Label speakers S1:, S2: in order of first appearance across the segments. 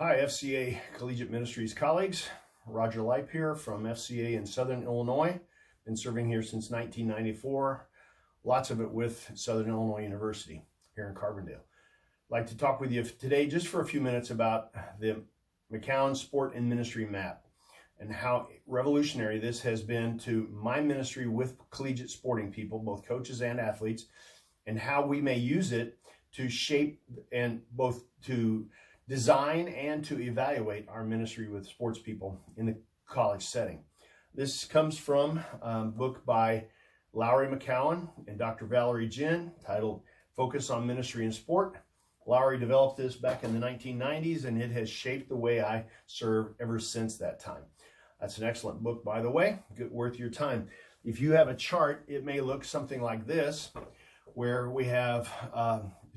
S1: Hi, FCA Collegiate Ministries colleagues. Roger Leip here from FCA in Southern Illinois. Been serving here since 1994, lots of it with Southern Illinois University here in Carbondale. I'd like to talk with you today just for a few minutes about the McCown Sport and Ministry Map and how revolutionary this has been to my ministry with collegiate sporting people, both coaches and athletes, and how we may use it to shape and both to design and to evaluate our ministry with sports people in the college setting. This comes from a book by Lowry McCown and Dr. Valerie Jin titled Focus on Ministry and Sport. Lowry developed this back in the 1990s, and it has shaped the way I serve ever since that time. That's an excellent book, by the way, worth your time. If you have a chart, it may look something like this, where we have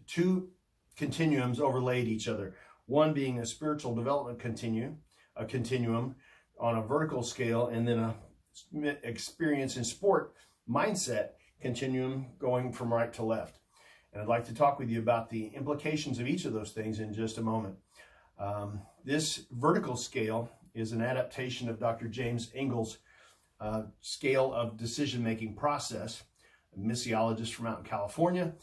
S1: two continuums overlaid each other. One being a spiritual development continuum on a vertical scale, and then a experience in sport mindset continuum going from right to left. And I'd like to talk with you about the implications of each of those things in just a moment. This vertical scale is an adaptation of Dr. James Engel's scale of decision-making process, a missiologist from out in California.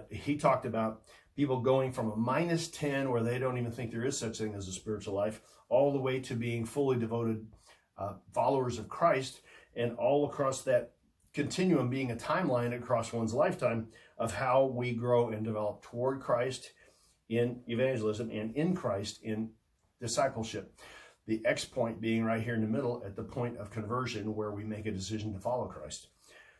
S1: He talked about people going from a -10, where they don't even think there is such thing as a spiritual life, all the way to being fully devoted followers of Christ, and all across that continuum being a timeline across one's lifetime of how we grow and develop toward Christ in evangelism and in Christ in discipleship. The X point being right here in the middle at the point of conversion, where we make a decision to follow Christ.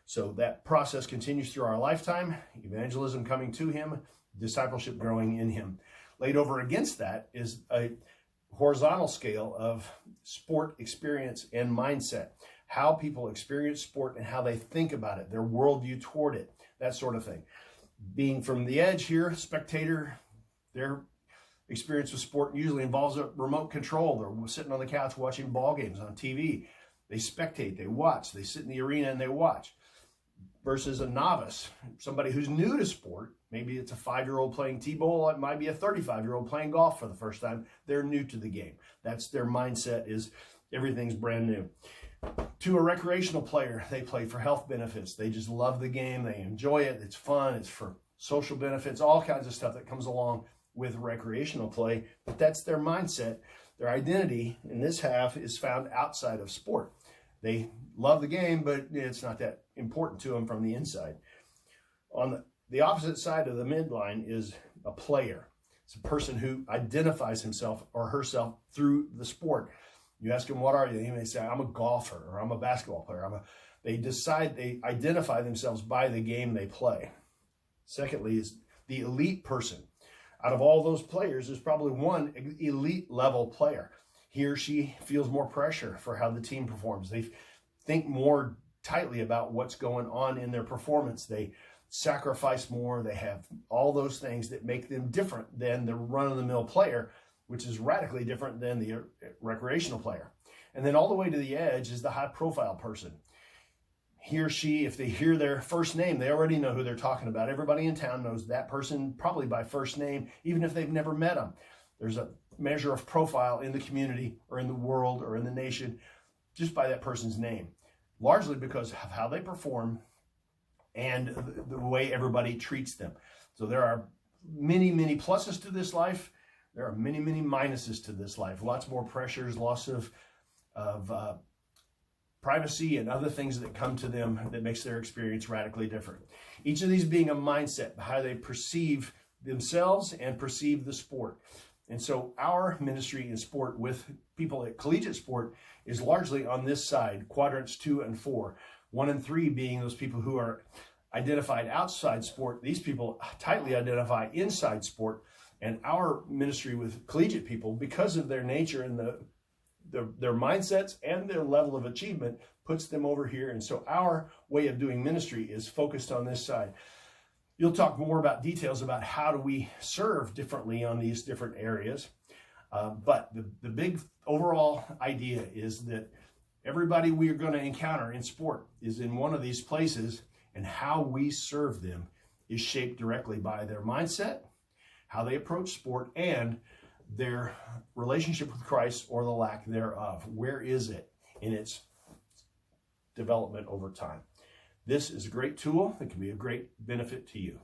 S1: So that process continues through our lifetime, evangelism coming to him, discipleship growing in him. Laid over against that is a horizontal scale of sport experience and mindset, how people experience sport and how they think about it, their worldview toward it, that sort of thing. Being from the edge here, spectator, their experience with sport usually involves a remote control. They're sitting on the couch watching ball games on TV. They spectate, they watch, they sit in the arena and they watch. Versus a novice, somebody who's new to sport. Maybe it's a 5-year-old playing T-ball. It might be a 35-year-old playing golf for the first time. They're new to the game. That's their mindset, is everything's brand new. To a recreational player, they play for health benefits. They just love the game. They enjoy it. It's fun. It's for social benefits, all kinds of stuff that comes along with recreational play. But that's their mindset. Their identity in this half is found outside of sport. They love the game, but it's not that important to them from the inside. On the opposite side of the midline is a player. It's a person who identifies himself or herself through the sport. You ask them, what are you? They say, I'm a golfer, or I'm a basketball player. They identify themselves by the game they play. Secondly is the elite person. Out of all those players, there's probably one elite level player. He or she feels more pressure for how the team performs. They think more tightly about what's going on in their performance. They sacrifice more. They have all those things that make them different than the run-of-the-mill player, which is radically different than the recreational player. And then all the way to the edge is the high-profile person. He or she, if they hear their first name, they already know who they're talking about. Everybody in town knows that person probably by first name, even if they've never met them. There's a measure of profile in the community or in the world or in the nation just by that person's name, largely because of how they perform and the way everybody treats them. So there are many, many pluses to this life. There are many, many minuses to this life. Lots more pressures, loss of privacy and other things that come to them that makes their experience radically different. Each of these being a mindset, how they perceive themselves and perceive the sport. And so our ministry in sport with people at collegiate sport is largely on this side, quadrants 2 and 4. 1 and 3 being those people who are identified outside sport. These people tightly identify inside sport. And our ministry with collegiate people, because of their nature and their mindsets and their level of achievement, puts them over here. And so our way of doing ministry is focused on this side. You'll talk more about details about how do we serve differently on these different areas. But the big overall idea is that everybody we are going to encounter in sport is in one of these places, and how we serve them is shaped directly by their mindset, how they approach sport, and their relationship with Christ or the lack thereof. Where is it in its development over time? This is a great tool that can be a great benefit to you.